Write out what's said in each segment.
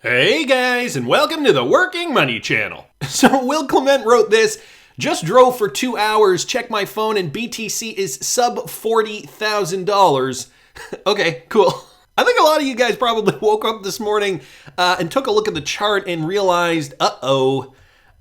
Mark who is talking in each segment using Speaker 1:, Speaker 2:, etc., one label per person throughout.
Speaker 1: Hey guys, and welcome to the Working Money Channel. So Will Clement wrote this, just drove for 2 hours, checked my phone, and BTC is sub $40,000. Okay, cool. I think a lot of you guys probably woke up this morning and took a look at the chart and realized, uh-oh,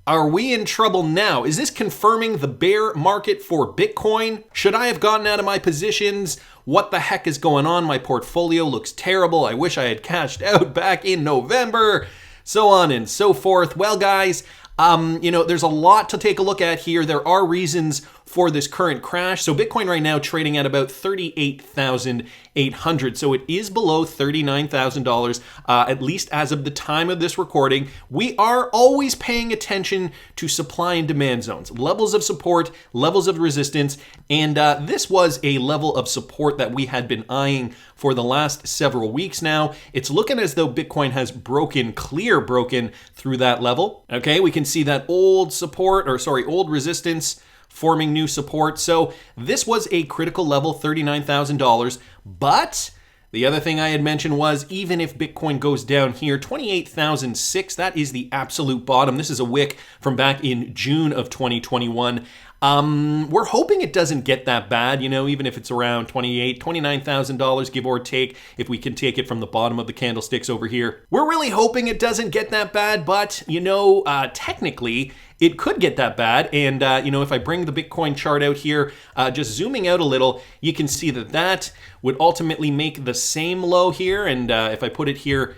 Speaker 1: are we in trouble now? Is this confirming the bear market for Bitcoin? Should I have gotten out of my positions? What the heck is going on? My portfolio looks terrible. I wish I had cashed out back in November. So on and so forth. Well, guys, there's a lot to take a look at here. There are reasons for this current crash. So Bitcoin right now trading at about 38,800. So it is below $39,000, at least as of the time of this recording. We are always paying attention to supply and demand zones, levels of support, levels of resistance. And this was a level of support that we had been eyeing for the last several weeks now. It's looking as though Bitcoin has broken through that level. Okay, we can see that old resistance forming new support. So this was a critical level, $39,000. But the other thing I had mentioned was even if Bitcoin goes down here, 28,006, that is the absolute bottom. This is a wick from back in June of 2021. We're hoping it doesn't get that bad, even if it's around $29,000, give or take, if we can take it from the bottom of the candlesticks over here. We're really hoping it doesn't get that bad, but, technically, it could get that bad. And, if I bring the Bitcoin chart out here, just zooming out a little, you can see that would ultimately make the same low here. And if I put it here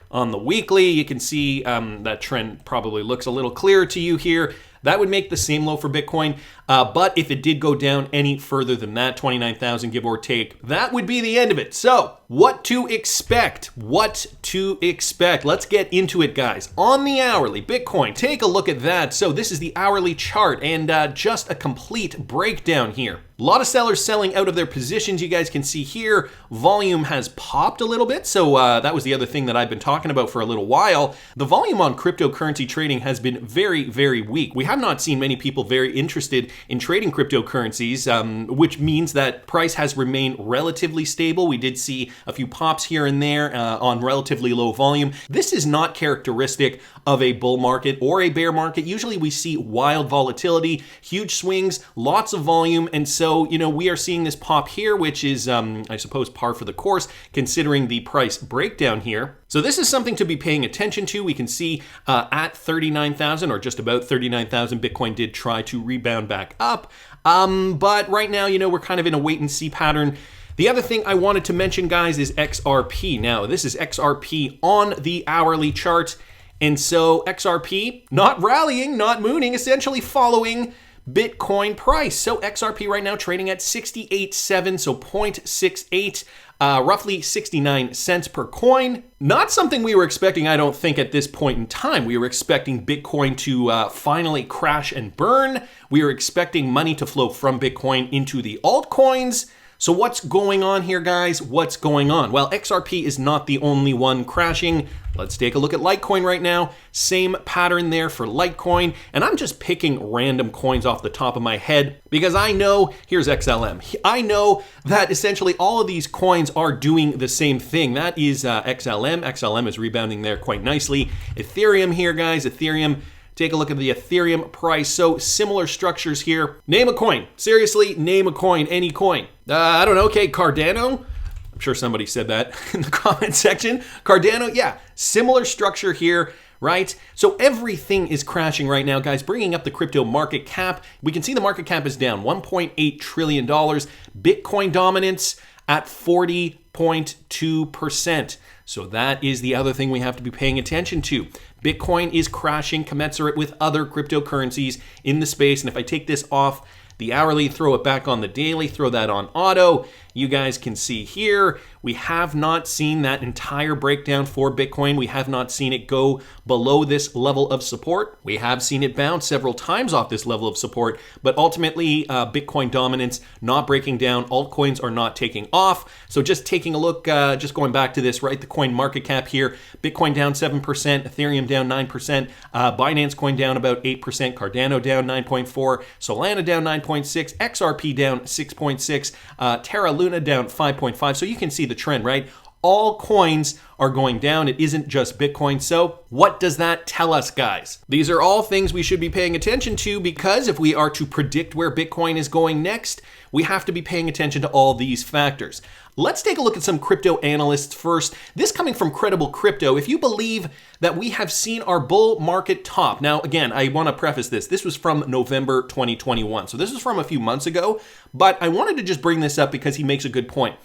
Speaker 1: on the weekly, you can see that trend probably looks a little clearer to you here. That would make the same low for Bitcoin. But if it did go down any further than that, 29,000 give or take, that would be the end of it. So what to expect? Let's get into it, guys. On the hourly, Bitcoin, take a look at that. So this is the hourly chart and just a complete breakdown here. A lot of sellers selling out of their positions. You guys can see here, volume has popped a little bit. So that was the other thing that I've been talking about for a little while. The volume on cryptocurrency trading has been very, very weak. We have not seen many people very interested in trading cryptocurrencies, which means that price has remained relatively stable. We did see a few pops here and there on relatively low volume. This is not characteristic of a bull market or a bear market. Usually we see wild volatility, huge swings, lots of volume. And so, we are seeing this pop here, which is, I suppose, par for the course, considering the price breakdown here. So this is something to be paying attention to. We can see at 39,000 or just about 39,000, Bitcoin did try to rebound back up. But right now, we're kind of in a wait and see pattern. The other thing I wanted to mention, guys, is XRP. Now, this is XRP on the hourly chart. And so XRP not rallying, not mooning, essentially following Bitcoin price. So XRP right now trading at 68.7, so 0.68, roughly 69 cents per coin. Not something we were expecting, I don't think, at this point in time. We were expecting Bitcoin to finally crash and burn. We were expecting money to flow from Bitcoin into the altcoins. So what's going on here, guys? What's going on? Well, XRP is not the only one crashing. Let's take a look at Litecoin right now. Same pattern there for Litecoin. And I'm just picking random coins off the top of my head because I know, here's XLM. I know that essentially all of these coins are doing the same thing. That is XLM. XLM is rebounding there quite nicely. Ethereum here, guys. Ethereum. Take a look at the Ethereum price. So similar structures here. Name a coin. Seriously, name a coin, any coin. I don't know. Okay, Cardano. I'm sure somebody said that in the comment section. Cardano, yeah, similar structure here, right? So everything is crashing right now, guys. Bringing up the crypto market cap. We can see the market cap is down $1.8 trillion. Bitcoin dominance at 40.2%. So that is the other thing we have to be paying attention to. Bitcoin is crashing commensurate with other cryptocurrencies in the space. And if I take this off the hourly, throw it back on the daily, throw that on auto, you guys can see here, we have not seen that entire breakdown for Bitcoin. We have not seen it go below this level of support. We have seen it bounce several times off this level of support, but ultimately Bitcoin dominance not breaking down. Altcoins are not taking off. So just taking a look, just going back to this, right? The coin market cap here, Bitcoin down 7%, Ethereum down 9%, Binance Coin down about 8%, Cardano down 9.4%, Solana down 9.6%, XRP down 6.6%, Terra Luna down 5.5%. So you can see the trend, right? all coins are going down. It isn't just Bitcoin. So what does that tell us, guys? These are all things we should be paying attention to, because if we are to predict where Bitcoin is going next, we have to be paying attention to all these factors. Let's take a look at some crypto analysts first. This coming from Credible Crypto. If you believe that we have seen our bull market top. Now, again, I want to preface this. This was from November 2021. So this was from a few months ago, but I wanted to just bring this up because he makes a good point.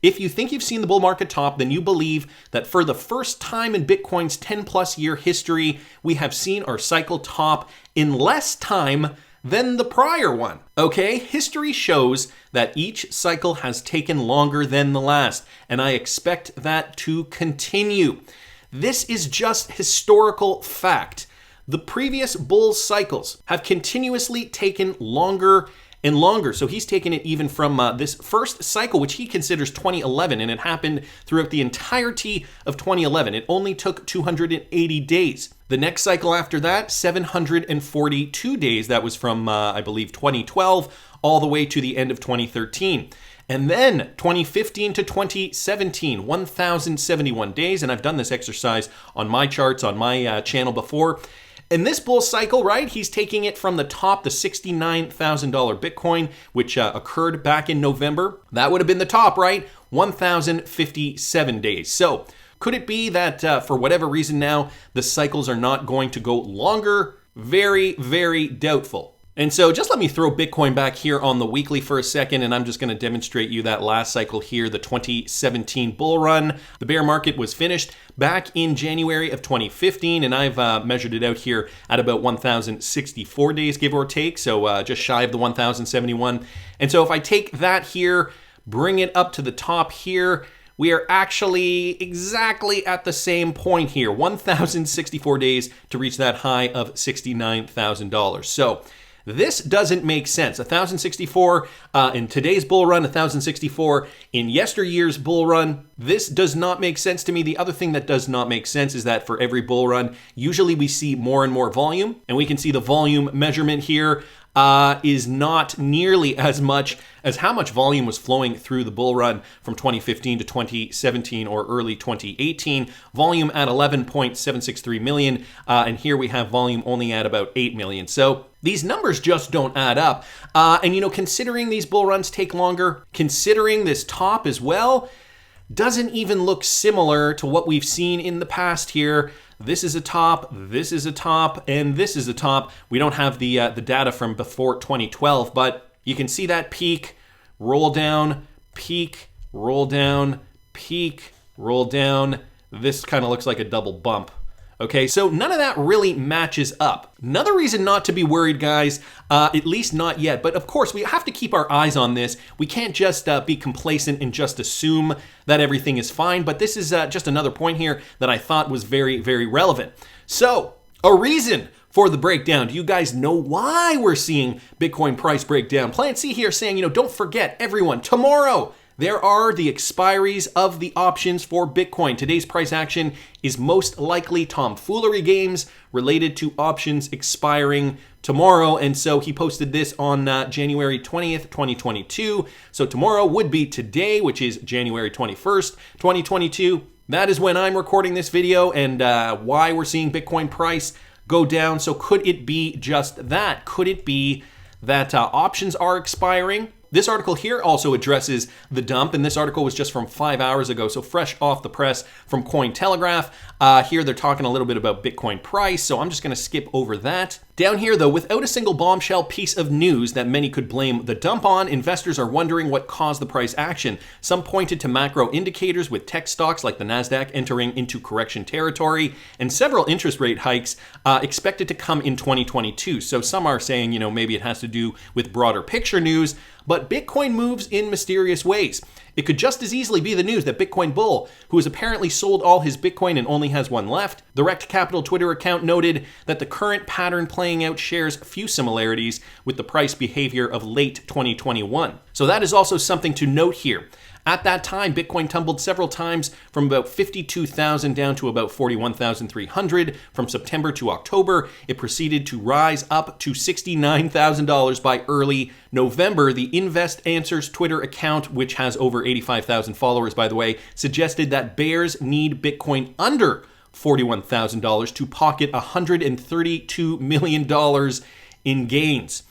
Speaker 1: If you think you've seen the bull market top, then you believe that for the first time in Bitcoin's 10+ year history, we have seen our cycle top in less time than the prior one. Okay, history shows that each cycle has taken longer than the last, and I expect that to continue. This is just historical fact. The previous bull cycles have continuously taken longer and longer. So he's taken it even from this first cycle, which he considers 2011, and it happened throughout the entirety of 2011. It only took 280 days. The next cycle after that, 742 days. That was from, I believe, 2012 all the way to the end of 2013. And then 2015 to 2017, 1,071 days. And I've done this exercise on my charts on my channel before. In this bull cycle, right, he's taking it from the top, the $69,000 Bitcoin, which occurred back in November. That would have been the top, right? 1,057 days. So could it be that for whatever reason now, the cycles are not going to go longer? Very, very doubtful. And so just let me throw Bitcoin back here on the weekly for a second, and I'm just going to demonstrate you that last cycle here, the 2017 bull run. The bear market was finished back in January of 2015, and I've measured it out here at about 1,064 days, give or take, so just shy of the 1,071. And so if I take that here, bring it up to the top here, we are actually exactly at the same point here, 1,064 days to reach that high of $69,000. So this doesn't make sense. 1,064 in today's bull run, 1,064 in yesteryear's bull run. This does not make sense to me. The other thing that does not make sense is that for every bull run, usually we see more and more volume, and we can see the volume measurement here is not nearly as much as how much volume was flowing through the bull run from 2015 to 2017 or early 2018. Volume at 11.763 million, and here we have volume only at about 8 million. So these numbers just don't add up. And you know, considering these bull runs take longer, considering this top as well, doesn't even look similar to what we've seen in the past here. This is a top, this is a top, and this is a top. We don't have the data from before 2012, but you can see that peak, roll down, peak, roll down, peak, roll down. This kind of looks like a double bump. Okay, so none of that really matches up. Another reason not to be worried, guys, at least not yet, but of course we have to keep our eyes on this. We can't just be complacent and just assume that everything is fine, but this is just another point here that I thought was very, very relevant. So, a reason for the breakdown. Do you guys know why we're seeing Bitcoin price breakdown? Plan C here saying, you know, don't forget, everyone, tomorrow, there are the expiries of the options for Bitcoin. Today's price action is most likely tomfoolery games related to options expiring tomorrow. And so he posted this on January 20th, 2022. So tomorrow would be today, which is January 21st, 2022. That is when I'm recording this video and why we're seeing Bitcoin price go down. So could it be just that? Could it be that options are expiring? This article here also addresses the dump, and this article was just from 5 hours ago, so fresh off the press from Cointelegraph. Here they're talking a little bit about Bitcoin price, so I'm just going to skip over that. Down here, though, without a single bombshell piece of news that many could blame the dump on, investors are wondering what caused the price action. Some pointed to macro indicators with tech stocks like the Nasdaq entering into correction territory, and several interest rate hikes expected to come in 2022. So some are saying, you know, maybe it has to do with broader picture news, but Bitcoin moves in mysterious ways. It could just as easily be the news that Bitcoin Bull, who has apparently sold all his Bitcoin and only has one left. The Rect Capital Twitter account noted that the current pattern playing out shares few similarities with the price behavior of late 2021. So that is also something to note here. At that time, Bitcoin tumbled several times from about 52,000 down to about 41,300. From September to October, it proceeded to rise up to $69,000 by early November. The Invest Answers Twitter account, which has over 85,000 followers, by the way, suggested that bears need Bitcoin under $41,000 to pocket $132 million in gains.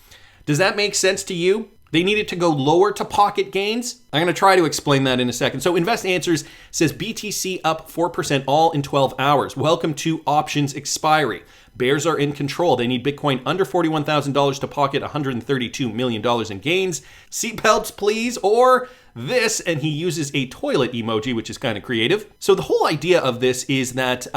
Speaker 1: Does that make sense to you? They needed to go lower to pocket gains? I'm going to try to explain that in a second. So Invest Answers says BTC up 4% all in 12 hours. Welcome to options expiry. Bears are in control. They need Bitcoin under $41,000 to pocket $132 million in gains. Seatbelts, please, or this, and he uses a toilet emoji, which is kind of creative. So the whole idea of this is that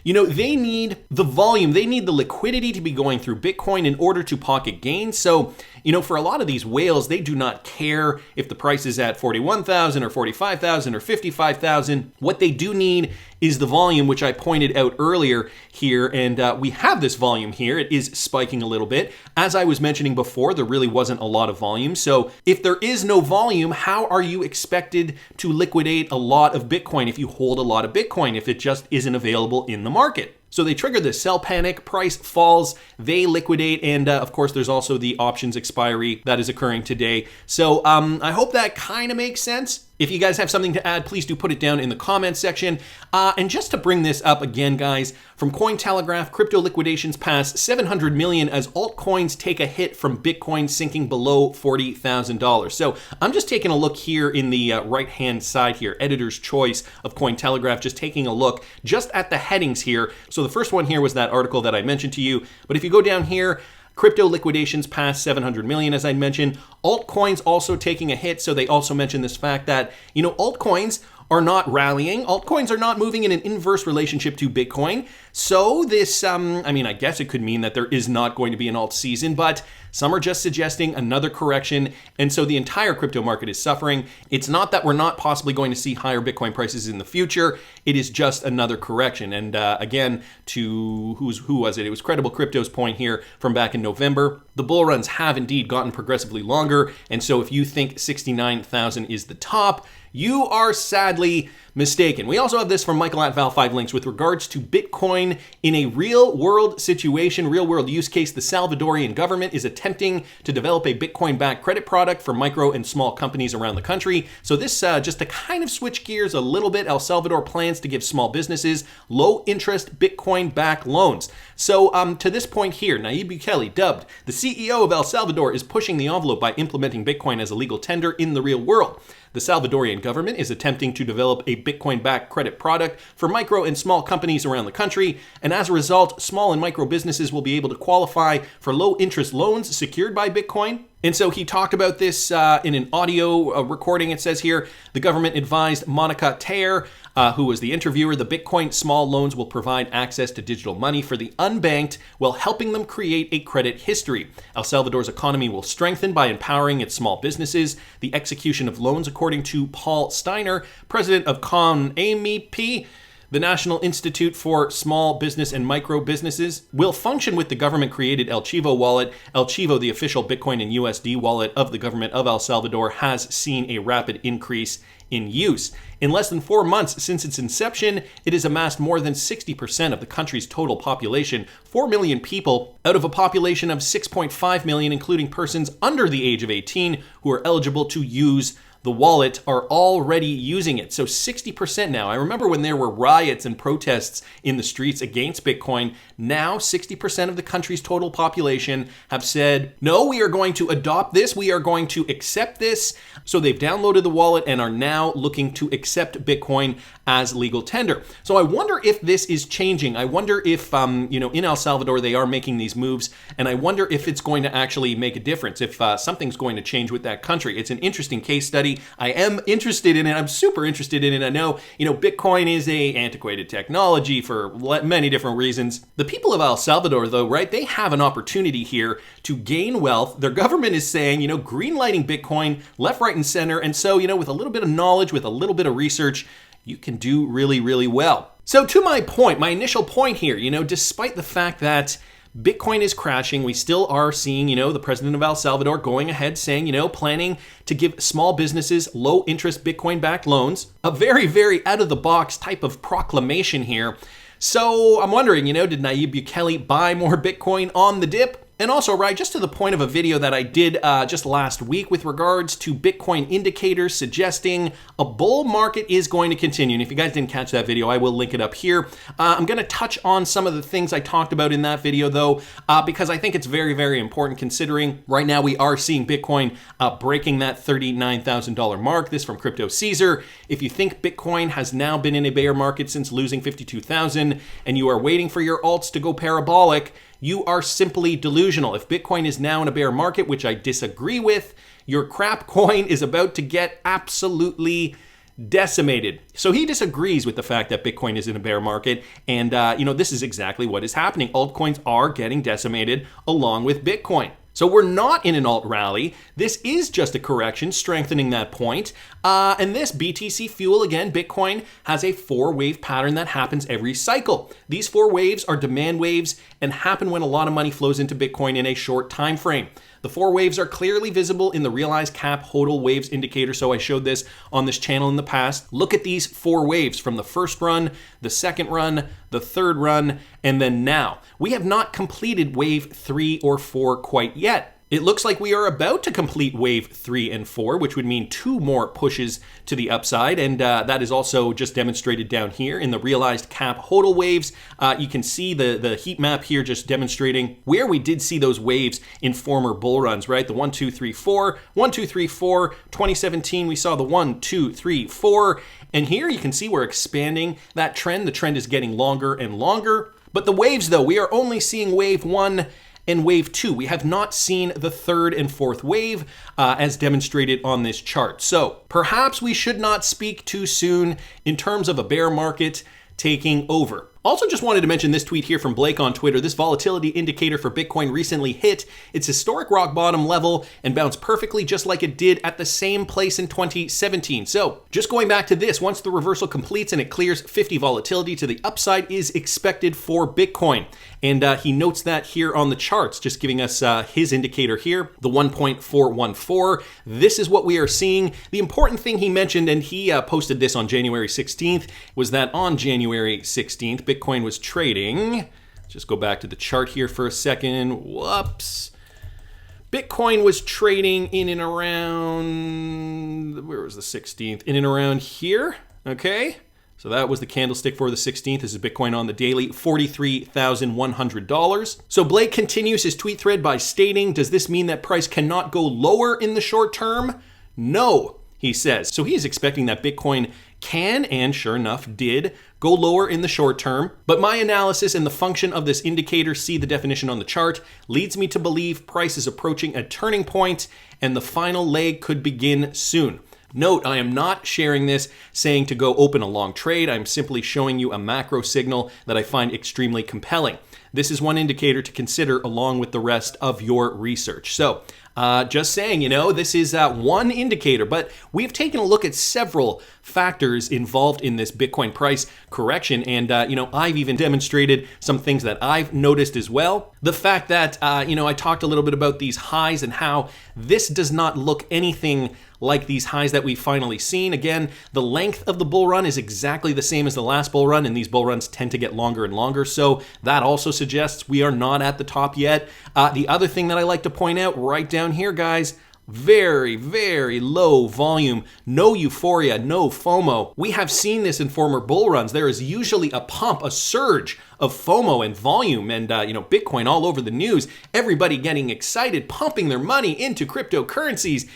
Speaker 1: they need the volume, they need the liquidity to be going through Bitcoin in order to pocket gains. So, for a lot of these whales, they do not care if the price is at 41,000 or 45,000 or 55,000. What they do need is the volume, which I pointed out earlier here. And we have this volume here. It is spiking a little bit. As I was mentioning before, there really wasn't a lot of volume. So if there is no volume, how are you expected to liquidate a lot of Bitcoin if you hold a lot of Bitcoin, if it just isn't available in the market? So they trigger the sell panic, price falls, they liquidate, and of course there's also the options expiry that is occurring today. So I hope that kind of makes sense. If you guys have something to add, please do put it down in the comments section. And just to bring this up again, guys, from Cointelegraph, crypto liquidations pass 700 million as altcoins take a hit from Bitcoin sinking below $40,000. So I'm just taking a look here in the right-hand side here, editor's choice of Cointelegraph, just taking a look just at the headings here. So the first one here was that article that I mentioned to you. But if you go down here, crypto liquidations past 700 million, as I mentioned. Altcoins also taking a hit. So they also mentioned this fact that, altcoins are not rallying. Altcoins are not moving in an inverse relationship to Bitcoin. So this, I guess it could mean that there is not going to be an alt season, but some are just suggesting another correction. And so the entire crypto market is suffering. It's not that we're not possibly going to see higher Bitcoin prices in the future. It is just another correction. And again, to who was it? It was Credible Crypto's point here from back in November. The bull runs have indeed gotten progressively longer. And so if you think 69,000 is the top, you are sadly mistaken. We also have this from Michael at Val5 Links with regards to Bitcoin in a real-world situation, real-world use case. The Salvadorian government is attempting to develop a Bitcoin-backed credit product for micro and small companies around the country. So this, just to kind of switch gears a little bit, El Salvador plans to give small businesses low-interest Bitcoin-backed loans. So to this point here, Nayib Bukele, dubbed the CEO of El Salvador, is pushing the envelope by implementing Bitcoin as a legal tender in the real world. The Salvadorian government is attempting to develop a Bitcoin-backed credit product for micro and small companies around the country, and as a result, small and micro businesses will be able to qualify for low-interest loans secured by Bitcoin. And so he talked about this in an audio recording. It says here, the government advised Monica Tayer, who was the interviewer, the Bitcoin small loans will provide access to digital money for the unbanked while helping them create a credit history. El Salvador's economy will strengthen by empowering its small businesses. The execution of loans, according to Paul Steiner, president of CONAMIP, the National Institute for Small Business and Micro Businesses, will function with the government-created El Chivo wallet. El Chivo, the official Bitcoin and USD wallet of the government of El Salvador, has seen a rapid increase in use. In less than 4 months since its inception, it has amassed more than 60% of the country's total population, 4 million people, out of a population of 6.5 million, including persons under the age of 18 who are eligible to use the wallet, are already using it. So 60% now. I remember when there were riots and protests in the streets against Bitcoin. Now 60% of the country's total population have said, no, we are going to adopt this. We are going to accept this. So they've downloaded the wallet and are now looking to accept Bitcoin as legal tender. So I wonder if this is changing. I wonder if, in El Salvador, they are making these moves, and I wonder if it's going to actually make a difference, if something's going to change with that country. It's an interesting case study. I am interested in it. I'm super interested in it. I know, Bitcoin is a antiquated technology for many different reasons. The people of El Salvador, though, right, they have an opportunity here to gain wealth. Their government is saying, greenlighting Bitcoin left, right, and center. And so, with a little bit of knowledge, with a little bit of research, you can do really, really well. So to my point, my initial point here, despite the fact that Bitcoin is crashing. We still are seeing, the president of El Salvador going ahead saying, planning to give small businesses low interest Bitcoin backed loans. A very, very out of the box type of proclamation here. So I'm wondering, did Nayib Bukele buy more Bitcoin on the dip? And also, right, just to the point of a video that I did just last week with regards to Bitcoin indicators suggesting a bull market is going to continue. And if you guys didn't catch that video, I will link it up here. I'm going to touch on some of the things I talked about in that video, though, because I think it's very, very important considering right now we are seeing Bitcoin breaking that $39,000 mark. This from Crypto Caesar. If you think Bitcoin has now been in a bear market since losing 52,000 and you are waiting for your alts to go parabolic, you are simply delusional. If Bitcoin is now in a bear market, which I disagree with, your crap coin is about to get absolutely decimated. So he disagrees with the fact that Bitcoin is in a bear market. And, this is exactly what is happening. Altcoins are getting decimated along with Bitcoin. So we're not in an alt rally. This is just a correction, strengthening that point. And this BTC Fuel, again, Bitcoin has a 4-wave pattern that happens every cycle. These 4 waves are demand waves and happen when a lot of money flows into Bitcoin in a short time frame. The 4 waves are clearly visible in the realized cap hodl waves indicator. So I showed this on this channel in the past. Look at these 4 waves from the first run, the second run, the third run, and then now. We have not completed wave 3 or 4 quite yet. It looks like we are about to complete wave 3 and 4, which would mean 2 more pushes to the upside. And that is also just demonstrated down here in the realized cap hodl waves. You can see the heat map here just demonstrating where we did see those waves in former bull runs, right? The 1, 2, 3, 4, 1, 2, 3, 4, 2017, we saw the 1, 2, 3, 4. And here you can see we're expanding that trend. The trend is getting longer and longer. But the waves, though, we are only seeing wave 1 and wave 2. We have not seen the 3rd and 4th wave as demonstrated on this chart. So perhaps we should not speak too soon in terms of a bear market taking over. Also just wanted to mention this tweet here from Blake on Twitter. This volatility indicator for Bitcoin recently hit its historic rock bottom level and bounced perfectly just like it did at the same place in 2017. So just going back to this, once the reversal completes and it clears 50, volatility to the upside is expected for Bitcoin. And he notes that here on the charts, just giving us his indicator here, the 1.414. This is what we are seeing. The important thing he mentioned, and he posted this on January 16th, was that on January 16th, Bitcoin was trading, just go back to the chart here for a second, whoops. Bitcoin was trading in and around, where was the 16th? In and around here, okay? So that was the candlestick for the 16th. This is Bitcoin on the daily, $43,100. So Blake continues his tweet thread by stating, does this mean that price cannot go lower in the short term? No, he says. So he is expecting that Bitcoin can, and sure enough did, go lower in the short term. But my analysis and the function of this indicator, see the definition on the chart, leads me to believe price is approaching a turning point and the final leg could begin soon. Note, I am not sharing this saying to go open a long trade. I'm simply showing you a macro signal that I find extremely compelling. This is one indicator to consider along with the rest of your research. So just saying, this is one indicator, but we've taken a look at several factors involved in this Bitcoin price correction. And, I've even demonstrated some things that I've noticed as well. The fact that, I talked a little bit about these highs and how this does not look anything like these highs that we've finally seen. Again, the length of the bull run is exactly the same as the last bull run, and these bull runs tend to get longer and longer. So that also suggests we are not at the top yet. The other thing that I like to point out right down here, guys, very, very low volume, no euphoria, no FOMO. We have seen this in former bull runs. There is usually a pump, a surge of FOMO and volume and, Bitcoin all over the news, everybody getting excited, pumping their money into cryptocurrencies.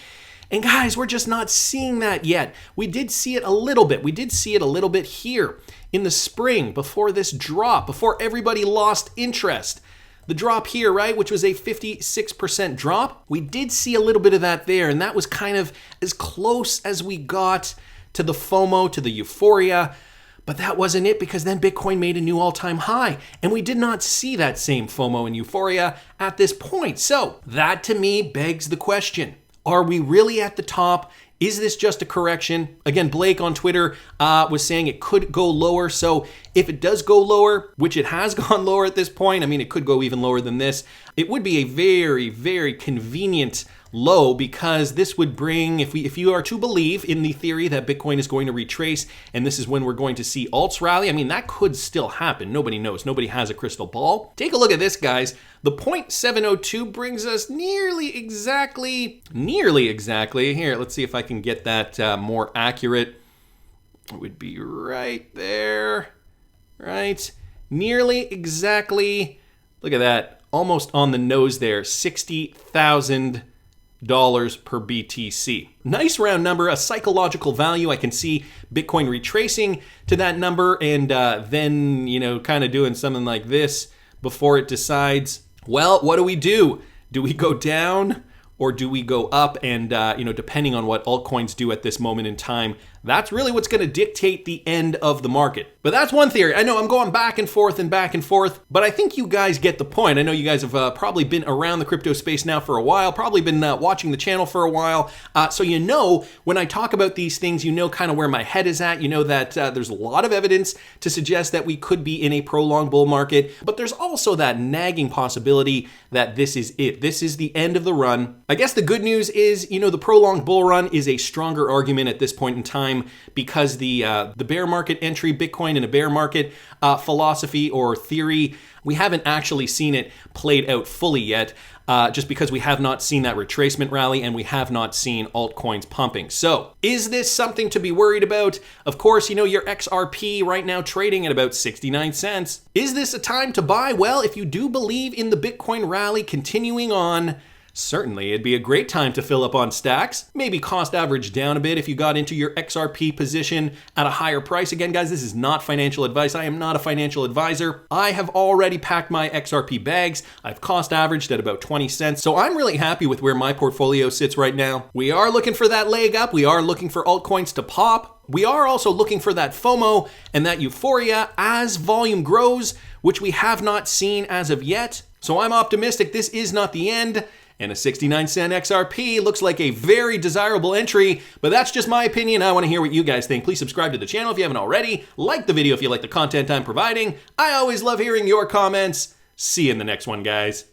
Speaker 1: And guys, we're just not seeing that yet. We did see it a little bit. We did see it a little bit here in the spring before this drop, before everybody lost interest. The drop here, right, which was a 56% drop, we did see a little bit of that there, and that was kind of as close as we got to the FOMO, to the euphoria, but that wasn't it because then Bitcoin made a new all-time high, and we did not see that same FOMO and euphoria at this point. So that to me begs the question, are we really at the top? Is this just a correction? Again, Blake on Twitter was saying it could go lower. So if it does go lower, which it has gone lower at this point, I mean, it could go even lower than this. It would be a very, very convenient low, because this would bring, if you are to believe in the theory that Bitcoin is going to retrace and this is when we're going to see alts rally, I mean, that could still happen. Nobody knows. Nobody has a crystal ball. Take a look at this, guys. The 0.702 brings us nearly exactly, here, let's see if I can get that more accurate. It would be right there, right? Nearly exactly, look at that, almost on the nose there, $60,000 per BTC. Nice round number, a psychological value. I can see Bitcoin retracing to that number and then, you know, kind of doing something like this before it decides, well, what do? Do we go down or do we go up? And, you know, depending on what altcoins do at this moment in time, that's really what's going to dictate the end of the market. But that's one theory. I know I'm going back and forth, but I think you guys get the point. I know you guys have probably been around the crypto space now for a while, probably been watching the channel for a while. So you know, when I talk about these things, you know kind of where my head is at. You know that there's a lot of evidence to suggest that we could be in a prolonged bull market, but there's also that nagging possibility that this is it. This is the end of the run. I guess the good news is, you know, the prolonged bull run is a stronger argument at this point in time, because the bear market entry, Bitcoin in a bear market philosophy or theory, we haven't actually seen it played out fully yet, just because we have not seen that retracement rally and we have not seen altcoins pumping. So is this something to be worried about? Of course, you know, your XRP right now trading at about 69 cents. Is this a time to buy? Well, if you do believe in the Bitcoin rally continuing on, certainly, it'd be a great time to fill up on stacks. Maybe cost average down a bit if you got into your XRP position at a higher price. Again, guys, this is not financial advice. I am not a financial advisor. I have already packed my XRP bags. I've cost averaged at about 20 cents. So I'm really happy with where my portfolio sits right now. We are looking for that leg up. We are looking for altcoins to pop. We are also looking for that FOMO and that euphoria as volume grows, which we have not seen as of yet. So I'm optimistic this is not the end. And a 69-cent XRP looks like a very desirable entry, but that's just my opinion. I want to hear what you guys think. Please subscribe to the channel if you haven't already. Like the video if you like the content I'm providing. I always love hearing your comments. See you in the next one, guys.